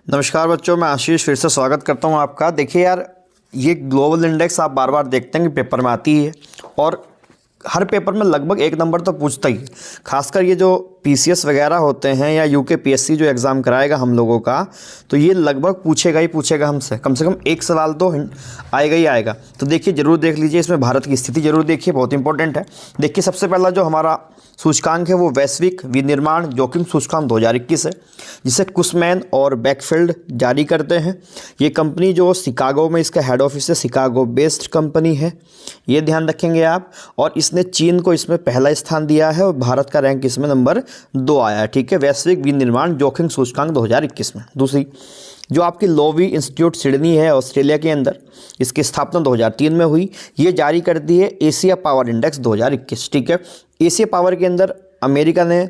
नमस्कार बच्चों, मैं आशीष फिर से स्वागत करता हूं आपका। देखिए यार, ये ग्लोबल इंडेक्स आप बार बार देखते हैं कि पेपर में आती है और हर पेपर में लगभग एक नंबर तो पूछता ही है। खासकर ये जो पीसीएस वगैरह होते हैं या यूकेपीएससी जो एग्ज़ाम कराएगा हम लोगों का, तो ये लगभग पूछेगा ही पूछेगा हमसे। कम से कम एक सवाल तो आएगा ही आएगा। तो देखिए, ज़रूर देख लीजिए, इसमें भारत की स्थिति जरूर देखिए, बहुत इंपॉर्टेंट है। देखिए, सबसे पहला जो हमारा सूचकांक है वो वैश्विक विनिर्माण जोखिम सूचकांक 2021 है, जिसे कुसमैन और बैकफील्ड जारी करते हैं। ये कंपनी जो शिकागो में इसका हेड ऑफिस है, शिकागो बेस्ड कंपनी है, ये ध्यान रखेंगे आप। और इसने चीन को इसमें पहला स्थान दिया है और भारत का रैंक इसमें नंबर 2 आया है। ठीक है, वैश्विक विनिर्माण जोखिम सूचकांक 2021 में। दूसरी जो आपकी लोवी इंस्टीट्यूट सिडनी है ऑस्ट्रेलिया के अंदर, इसकी स्थापना 2003 में हुई। ये जारी करती है एशिया पावर इंडेक्स 2021। ठीक है, एशिया पावर के अंदर अमेरिका ने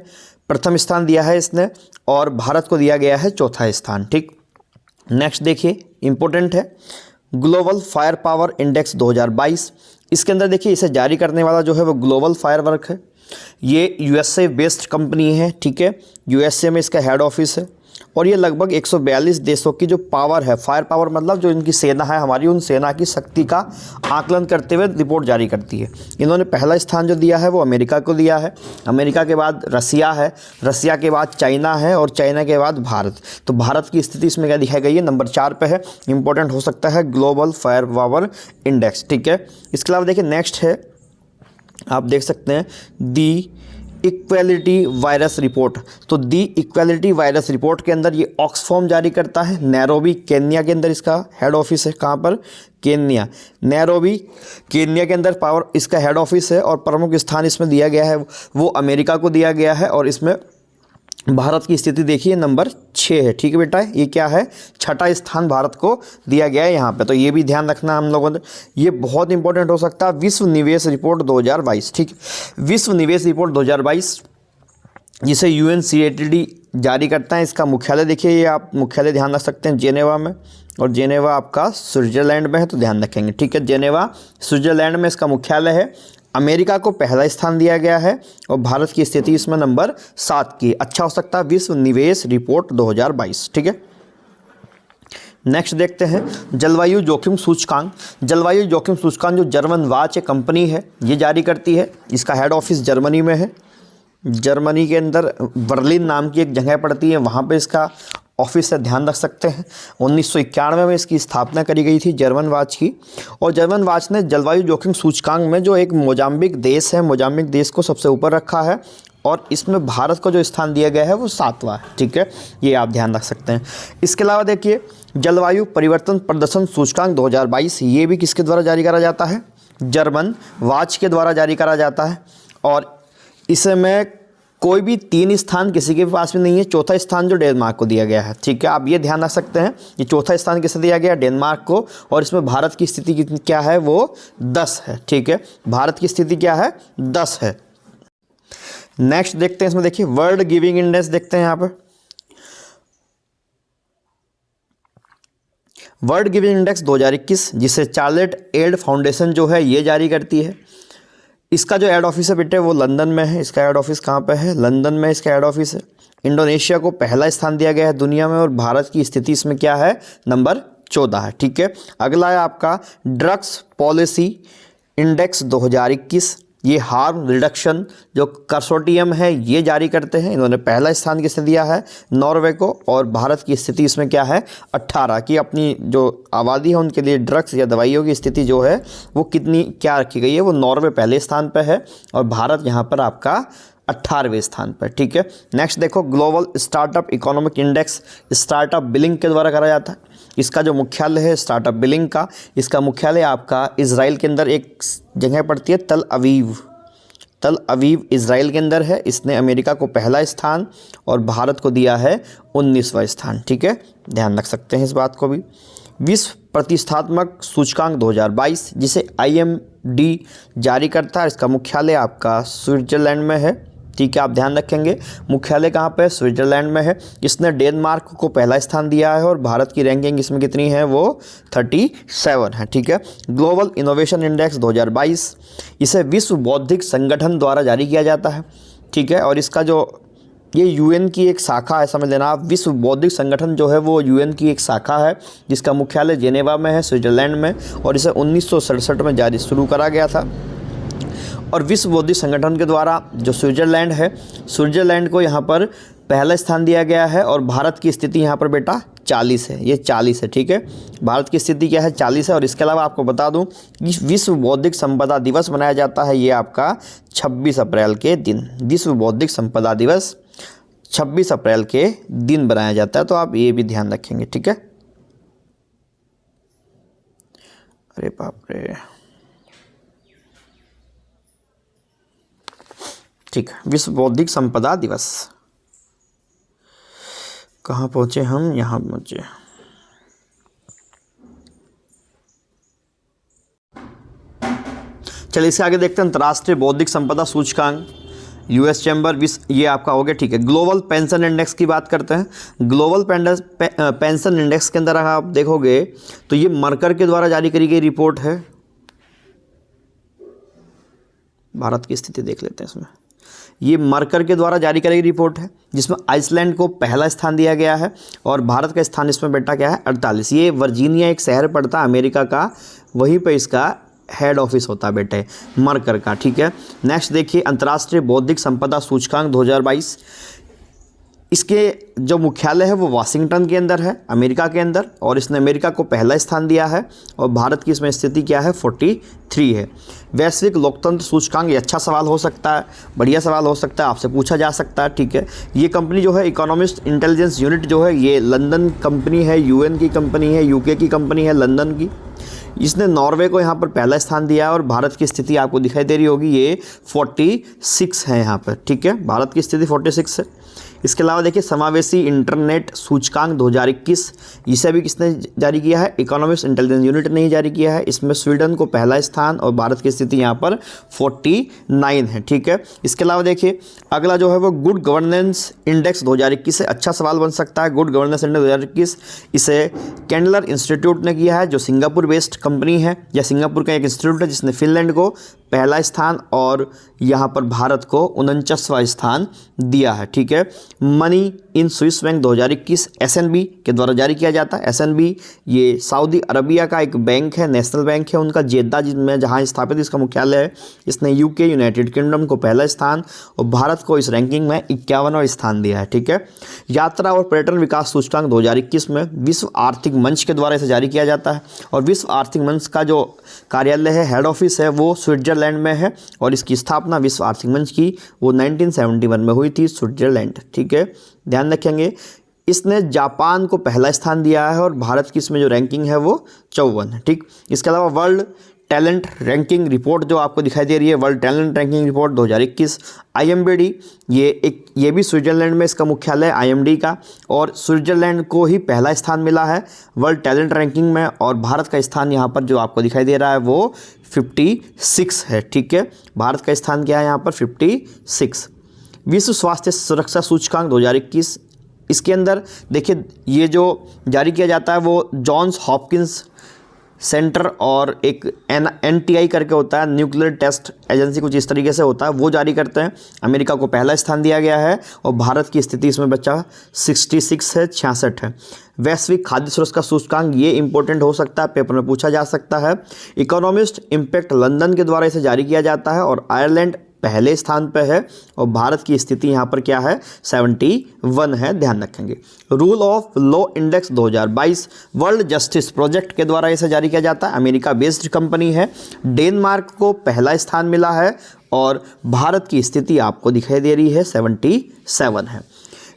प्रथम स्थान दिया है इसने और भारत को दिया गया है चौथा स्थान। ठीक, नेक्स्ट देखिए, इंपॉर्टेंट है ग्लोबल फायर पावर इंडेक्स 2022। इसके अंदर देखिए, इसे जारी करने वाला जो है वो ग्लोबल फायर वर्क है। ये यूएसए बेस्ड कंपनी है। ठीक है, यूएसए में इसका हेड ऑफिस है और ये लगभग 142 देशों की जो पावर है, फायर पावर मतलब जो इनकी सेना है हमारी, उन सेना की शक्ति का आकलन करते हुए रिपोर्ट जारी करती है। इन्होंने पहला स्थान जो दिया है वो अमेरिका को दिया है। अमेरिका के बाद रसिया है, रसिया के बाद चाइना है और चाइना के बाद भारत। तो भारत की स्थिति इसमें क्या दिखाई गई है, नंबर 4 पे है। इंपॉर्टेंट हो सकता है ग्लोबल फायर पावर इंडेक्स। ठीक है, इसके अलावा देखिए, नेक्स्ट है, आप देख सकते हैं दी इक्वालिटी वायरस रिपोर्ट। तो दी इक्वालिटी वायरस रिपोर्ट के अंदर ये ऑक्सफॉर्म जारी करता है। नैरोबी केन्या के अंदर इसका हेड ऑफिस है। कहाँ पर? केन्या, नैरोबी केन्या के अंदर पावर इसका हेड ऑफिस है और प्रमुख स्थान इसमें दिया गया है वो अमेरिका को दिया गया है। और इसमें भारत की स्थिति देखिए नंबर 6 है। ठीक है बेटा, ये क्या है, छठा स्थान भारत को दिया गया है यहाँ पे। तो ये भी ध्यान रखना हम लोगों ने, ये बहुत इंपॉर्टेंट हो सकता है। विश्व निवेश रिपोर्ट 2022। ठीक, विश्व निवेश रिपोर्ट 2022 जिसे UNCTAD जारी करता है। इसका मुख्यालय देखिए, ये आप मुख्यालय ध्यान रख सकते हैं जेनेवा में, और जेनेवा आपका स्विट्जरलैंड में है, तो ध्यान रखेंगे। ठीक है, जेनेवा स्विट्जरलैंड में इसका मुख्यालय है। अमेरिका को पहला स्थान दिया गया है और भारत की स्थिति इसमें नंबर 7 की। अच्छा हो सकता है विश्व निवेश रिपोर्ट 2022। ठीक है, नेक्स्ट देखते हैं जलवायु जोखिम सूचकांक। जलवायु जोखिम सूचकांक जो जर्मन वाच कंपनी है ये जारी करती है। इसका हेड ऑफिस जर्मनी में है। जर्मनी के अंदर बर्लिन नाम की एक जगह पड़ती है, वहाँ पे इसका ऑफिस से ध्यान रख सकते हैं। 1991 में इसकी स्थापना करी गई थी जर्मन वाच की। और जर्मन वाच ने जलवायु जोखिम सूचकांक में जो एक मोजाम्बिक देश है, मोजाम्बिक देश को सबसे ऊपर रखा है और इसमें भारत को जो स्थान दिया गया है वो 7वां है। ठीक है, ये आप ध्यान रख सकते हैं। इसके अलावा देखिए, जलवायु परिवर्तन प्रदर्शन सूचकांक 2022, ये भी किसके द्वारा जारी करा जाता है, जर्मन वाच के द्वारा जारी करा जाता है। और इसमें कोई भी 3 स्थान किसी के पास में नहीं है। चौथा स्थान जो डेनमार्क को दिया गया है। ठीक है, आप ये ध्यान रख सकते हैं, ये चौथा स्थान किसे दिया गया, डेनमार्क को। और इसमें भारत की स्थिति कितनी क्या है, वो 10 है। ठीक है, भारत की स्थिति क्या है, 10 है। नेक्स्ट देखते हैं, इसमें देखिए वर्ल्ड गिविंग इंडेक्स देखते हैं यहाँ पर। वर्ल्ड गिविंग इंडेक्स 2021 जिसे चार्लेट एड फाउंडेशन जो है ये जारी करती है। इसका जो हेड ऑफिस है बेटे वो लंदन में है। इसका हेड ऑफिस कहाँ पे है, लंदन में इसका हेड ऑफिस है। इंडोनेशिया को पहला स्थान दिया गया है दुनिया में और भारत की स्थिति इसमें क्या है, नंबर 14 है। ठीक है, अगला है आपका ड्रग्स पॉलिसी इंडेक्स 2021। ये हार्म रिडक्शन जो कंसोर्टियम है ये जारी करते हैं। इन्होंने पहला स्थान किसे दिया है, नॉर्वे को। और भारत की स्थिति इसमें क्या है, 18 की। अपनी जो आबादी है उनके लिए ड्रग्स या दवाइयों की स्थिति जो है वो कितनी क्या रखी गई है, वो नॉर्वे पहले स्थान पर है और भारत यहाँ पर आपका 18वें स्थान पर। ठीक है, नेक्स्ट देखो global startup economic index, startup billing के द्वारा करा जाता है। इसका जो मुख्यालय है स्टार्टअप बिलिंग का, इसका मुख्यालय आपका इजराइल के अंदर एक जगह पड़ती है, तल अवीव। तल अवीव इजराइल के अंदर है। इसने अमेरिका को पहला स्थान और भारत को दिया है 19वां स्थान। ठीक है, ध्यान रख सकते हैं इस बात को भी। विश्व प्रतिष्ठात्मक सूचकांक 2022 जिसे IMD जारी करता है, इसका मुख्यालय आपका स्विट्जरलैंड में है। ठीक है, आप ध्यान रखेंगे मुख्यालय कहाँ पे है, स्विट्जरलैंड में है। इसने डेनमार्क को पहला स्थान दिया है और भारत की रैंकिंग इसमें कितनी है, वो 37 है। ठीक है, ग्लोबल इनोवेशन इंडेक्स 2022 इसे विश्व बौद्धिक संगठन द्वारा जारी किया जाता है। ठीक है, और इसका जो ये यूएन की एक शाखा है, समझ लेना आप। विश्व बौद्धिक संगठन जो है वो यूएन की एक शाखा है जिसका मुख्यालय जेनेवा में है, स्विट्जरलैंड में, और इसे 1967 में जारी शुरू करा गया था। और विश्व बौद्धिक संगठन के द्वारा जो स्विट्जरलैंड है, स्विट्जरलैंड को यहाँ पर पहला स्थान दिया गया है। और भारत की स्थिति यहाँ पर बेटा 40 है, ये 40 है, ठीक है। भारत की स्थिति क्या है, 40 है। और इसके अलावा आपको बता दूं कि विश्व बौद्धिक संपदा दिवस मनाया जाता है ये आपका 26 अप्रैल के दिन। विश्व बौद्धिक संपदा दिवस 26 अप्रैल के दिन बनाया जाता है, तो आप ये भी ध्यान रखेंगे, ठीक है। अरे बाप रे, ठीक है। विश्व बौद्धिक संपदा दिवस कहाँ पहुँचे हम, यहाँ पहुँचे। चलिए इसके आगे देखते हैं अंतर्राष्ट्रीय बौद्धिक संपदा सूचकांक, यूएस चैम्बर विश्व, ये आपका हो गया, ठीक है। ग्लोबल पेंशन इंडेक्स की बात करते हैं। ग्लोबल पेंशन इंडेक्स के अंदर आप देखोगे तो ये मरकर के द्वारा जारी करी गई रिपोर्ट है। भारत की स्थिति देख लेते हैं इसमें। ये मरकर के द्वारा जारी करी गई रिपोर्ट है जिसमें आइसलैंड को पहला स्थान दिया गया है और भारत का स्थान इसमें बेटा क्या है, 48। ये वर्जीनिया एक शहर पड़ता है अमेरिका का, वहीं पे इसका हेड ऑफिस होता है बेटे, मरकर का, ठीक है। नेक्स्ट देखिए अंतर्राष्ट्रीय बौद्धिक संपदा सूचकांक 2022। इसके जो मुख्यालय है वो वाशिंगटन के अंदर है, अमेरिका के अंदर, और इसने अमेरिका को पहला स्थान दिया है। और भारत की इसमें स्थिति क्या है, 43 है। वैश्विक लोकतंत्र सूचकांक, ये अच्छा सवाल हो सकता है, बढ़िया सवाल हो सकता है, आपसे पूछा जा सकता है, ठीक है। ये कंपनी जो है इकोनॉमिस्ट इंटेलिजेंस यूनिट जो है, ये लंदन कंपनी है, यूएन की कंपनी है, यूके की कंपनी है, लंदन की। इसने नॉर्वे को यहाँ पर पहला स्थान दिया है और भारत की स्थिति आपको दिखाई दे रही होगी, ये 46 है यहाँ पर, ठीक है। भारत की स्थिति 46 है। इसके अलावा देखिए समावेशी इंटरनेट सूचकांक 2021, इसे भी किसने जारी किया है, इकोनॉमिक्स इंटेलिजेंस यूनिट ने ही जारी किया है। इसमें स्वीडन को पहला स्थान और भारत की स्थिति यहाँ पर 49 है, ठीक है। इसके अलावा देखिए अगला जो है वो गुड गवर्नेंस इंडेक्स 2021 है। अच्छा सवाल बन सकता है, गुड गवर्नेंस इंडेक्स 2021 इसे कैंडलर इंस्टीट्यूट ने किया है जो सिंगापुर बेस्ड कंपनी है, या सिंगापुर का एक इंस्टीट्यूट है जिसने फिनलैंड को पहला स्थान और यहाँ पर भारत को 49वां स्थान दिया है, ठीक है। Money in Swiss bank 2021 SNB के द्वारा जारी किया जाता है। एसएनबी ये सऊदी अरबिया का एक बैंक है, नेशनल बैंक है उनका, जेद्दा में जहाँ स्थापित इसका मुख्यालय है। इसने यूके यूनाइटेड किंगडम को पहला स्थान और भारत को इस रैंकिंग में 51वां स्थान दिया है, ठीक है। यात्रा और पर्यटन विकास सूचकांक 2021 में विश्व आर्थिक मंच के द्वारा इसे जारी किया जाता है और विश्व आर्थिक मंच का जो कार्यालय है, हेड ऑफिस है, वो स्विट्जरलैंड में है और इसकी स्थापना विश्व आर्थिक मंच की वो 1971 में हुई थी, स्विट्जरलैंड, ठीक है। ध्यान रखेंगे। इसने जापान को पहला स्थान दिया है और भारत की इसमें जो रैंकिंग है वो 54 है, ठीक। इसके अलावा वर्ल्ड टैलेंट रैंकिंग रिपोर्ट जो आपको दिखाई दे रही है, वर्ल्ड टैलेंट रैंकिंग रिपोर्ट 2021, आईएमबीडी, ये भी स्विट्जरलैंड में इसका मुख्यालय आईएमडी का, और स्विट्जरलैंड को ही पहला स्थान मिला है वर्ल्ड टैलेंट रैंकिंग में और भारत का स्थान यहाँ पर जो आपको दिखाई दे रहा है वो 56 है, ठीक है। भारत का स्थान क्या है यहाँ पर, 56। विश्व स्वास्थ्य सुरक्षा सूचकांक 2021, इसके अंदर देखिए ये जो जारी किया जाता है वो जॉन्स हॉपकिंस सेंटर और एक एनटीआई करके होता है, न्यूक्लियर टेस्ट एजेंसी, कुछ इस तरीके से होता है, वो जारी करते हैं। अमेरिका को पहला स्थान दिया गया है और भारत की स्थिति इसमें बच्चा 66 है, 66 है। वैश्विक खाद्य सुरक्षा सूचकांक, ये इंपॉर्टेंट हो सकता है, पेपर में पूछा जा सकता है। इकोनॉमिस्ट इम्पैक्ट लंदन के द्वारा इसे जारी किया जाता है और आयरलैंड पहले स्थान पर है और भारत की स्थिति यहाँ पर क्या है, 71 है, ध्यान रखेंगे। Rule of law index 2022 world justice project के द्वारा इसे जारी किया जाता है, अमेरिका बेस्ड कंपनी है। डेनमार्क को पहला स्थान मिला है और भारत की स्थिति आपको दिखाई दे रही है 77 है।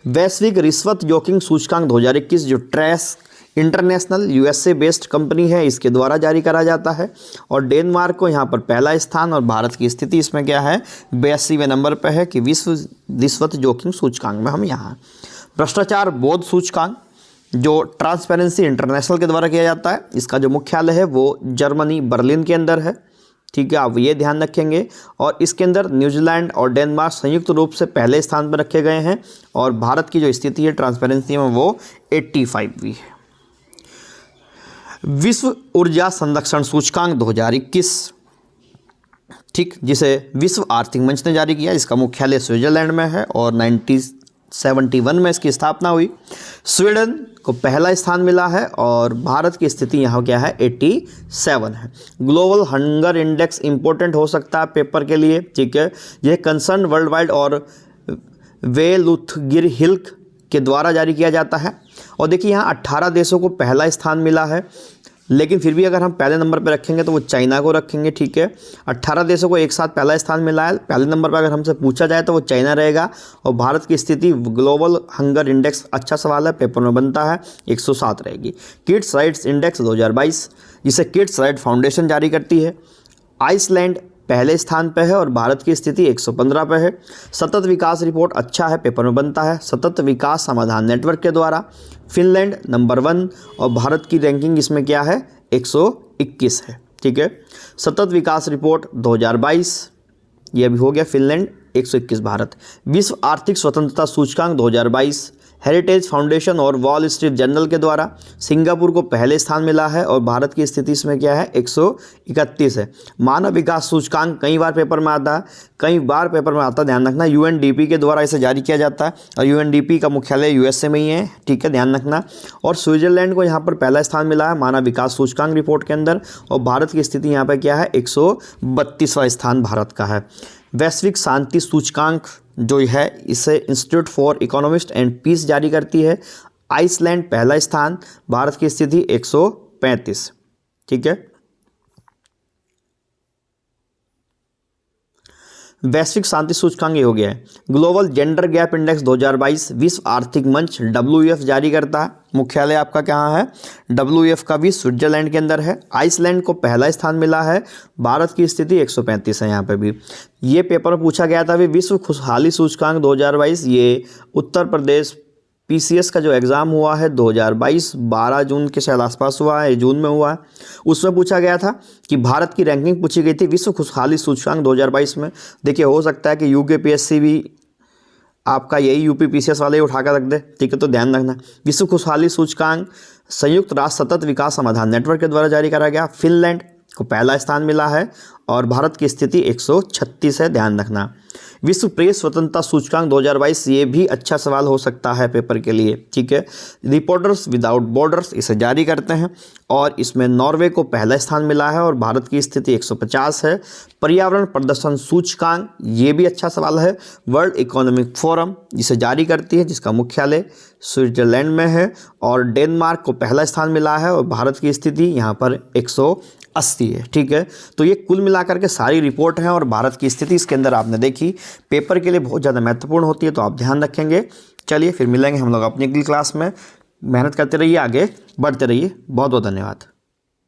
वैश्विक रिश्वत जोखिम सूचकांक 2021 जो trace international USA based company है, इसके द्वारा जारी करा जाता है और डेनमार्क को यहाँ पर पहला स्थान और भारत की स्थिति इसमें क्या है, 82वें नंबर पर है कि विश्व रिश्वत जोखिम सूचकांक में हम यहाँ। भ्रष्टाचार बोध सूचकांक जो ट्रांसपेरेंसी इंटरनेशनल के द्वारा किया जाता है, इसका जो मुख्यालय है वो जर्मनी बर्लिन के अंदर है, ठीक है, आप ये ध्यान रखेंगे। और इसके अंदर न्यूजीलैंड और डेनमार्क संयुक्त रूप से पहले स्थान पर रखे गए हैं और भारत की जो स्थिति है ट्रांसपेरेंसी में वो 85वीं है। विश्व ऊर्जा संरक्षण सूचकांक 2021, ठीक, जिसे विश्व आर्थिक मंच ने जारी किया, इसका मुख्यालय स्विट्जरलैंड में है और 1971 में इसकी स्थापना हुई। स्वीडन को पहला स्थान मिला है और भारत की स्थिति यहाँ क्या है 87 है। ग्लोबल हंगर इंडेक्स इंपॉर्टेंट हो सकता है पेपर के लिए, ठीक है। यह कंसर्न वर्ल्ड वाइड और वेलुथगिरहिल्क के द्वारा जारी किया जाता है। और देखिए यहाँ 18 देशों को पहला स्थान मिला है, लेकिन फिर भी अगर हम पहले नंबर पर रखेंगे तो वो चाइना को रखेंगे, ठीक है। 18 देशों को एक साथ पहला स्थान मिला है, पहले नंबर पर अगर हमसे पूछा जाए तो वो चाइना रहेगा। और भारत की स्थिति ग्लोबल हंगर इंडेक्स, अच्छा सवाल है, पेपर में बनता है, 107 रहेगी। किड्स राइट्स इंडेक्स 2022 जिसे किड्स राइट फाउंडेशन जारी करती है। आइसलैंड पहले स्थान पर है और भारत की स्थिति 115 पे है। सतत विकास रिपोर्ट अच्छा है, पेपर में बनता है, सतत विकास समाधान नेटवर्क के द्वारा। फिनलैंड नंबर 1 और भारत की रैंकिंग इसमें क्या है 121 है, ठीक है। सतत विकास रिपोर्ट 2022 ये अभी हो गया, फिनलैंड 121 भारत। विश्व आर्थिक स्वतंत्रता सूचकांक 2022 हेरिटेज फाउंडेशन और वॉल स्ट्रीट जर्नल के द्वारा सिंगापुर को पहले स्थान मिला है और भारत की स्थिति इसमें क्या है 131 है। मानव विकास सूचकांक कई बार पेपर में आता है, ध्यान रखना। यूएनडीपी के द्वारा इसे जारी किया जाता है और यूएनडीपी का मुख्यालय यूएसए में ही है, ठीक है, ध्यान रखना। और स्विट्जरलैंड को यहाँ पर पहला स्थान मिला है मानव विकास सूचकांक रिपोर्ट के अंदर और भारत की स्थिति यहाँ पर क्या है 132वां स्थान भारत का है। वैश्विक शांति सूचकांक जो है इसे institute for economist and peace जारी करती है। आइसलैंड पहला स्थान, भारत की स्थिति 135, ठीक है। वैश्विक शांति सूचकांक ये हो गया है। ग्लोबल जेंडर गैप इंडेक्स 2022 विश्व आर्थिक मंच WEF जारी करता है। मुख्यालय आपका कहाँ है, WEF का भी स्विट्जरलैंड के अंदर है। आइसलैंड को पहला स्थान मिला है, भारत की स्थिति 135 है। यहाँ पे भी ये पेपर में पूछा गया था भी विश्व खुशहाली सूचकांक 2022, ये उत्तर प्रदेश PCS का जो एग्ज़ाम हुआ है 2022 12 जून के शायद आसपास हुआ है, जून में हुआ है, उसमें पूछा गया था कि भारत की रैंकिंग पूछी गई थी विश्व खुशहाली सूचकांक 2022 में। देखिए हो सकता है कि UKPSC भी आपका यही UPPCS वाले ही उठा कर रख दे, ठीक है, तो ध्यान रखना। विश्व खुशहाली सूचकांक संयुक्त राष्ट्र सतत विकास समाधान नेटवर्क के द्वारा जारी करा गया। फिनलैंड को पहला स्थान मिला है और भारत की स्थिति 136 है, ध्यान रखना। विश्व प्रेस स्वतंत्रता सूचकांक 2022 ये भी अच्छा सवाल हो सकता है पेपर के लिए, ठीक है। रिपोर्टर्स विदाउट बॉर्डर्स इसे जारी करते हैं और इसमें नॉर्वे को पहला स्थान मिला है और भारत की स्थिति 150 है। पर्यावरण प्रदर्शन सूचकांक ये भी अच्छा सवाल है। वर्ल्ड इकोनॉमिक फोरम जिसे जारी करती है, जिसका मुख्यालय स्विट्जरलैंड में है और डेनमार्क को पहला स्थान मिला है और भारत की स्थिति यहाँ पर 180 है, ठीक है। तो ये कुल मिलाकर के सारी रिपोर्ट हैं और भारत की स्थिति इसके अंदर आपने देखी, पेपर के लिए बहुत ज़्यादा महत्वपूर्ण होती है, तो आप ध्यान रखेंगे। चलिए फिर मिलेंगे हम लोग अपनी अगली क्लास में। मेहनत करते रहिए, आगे बढ़ते रहिए। बहुत बहुत धन्यवाद।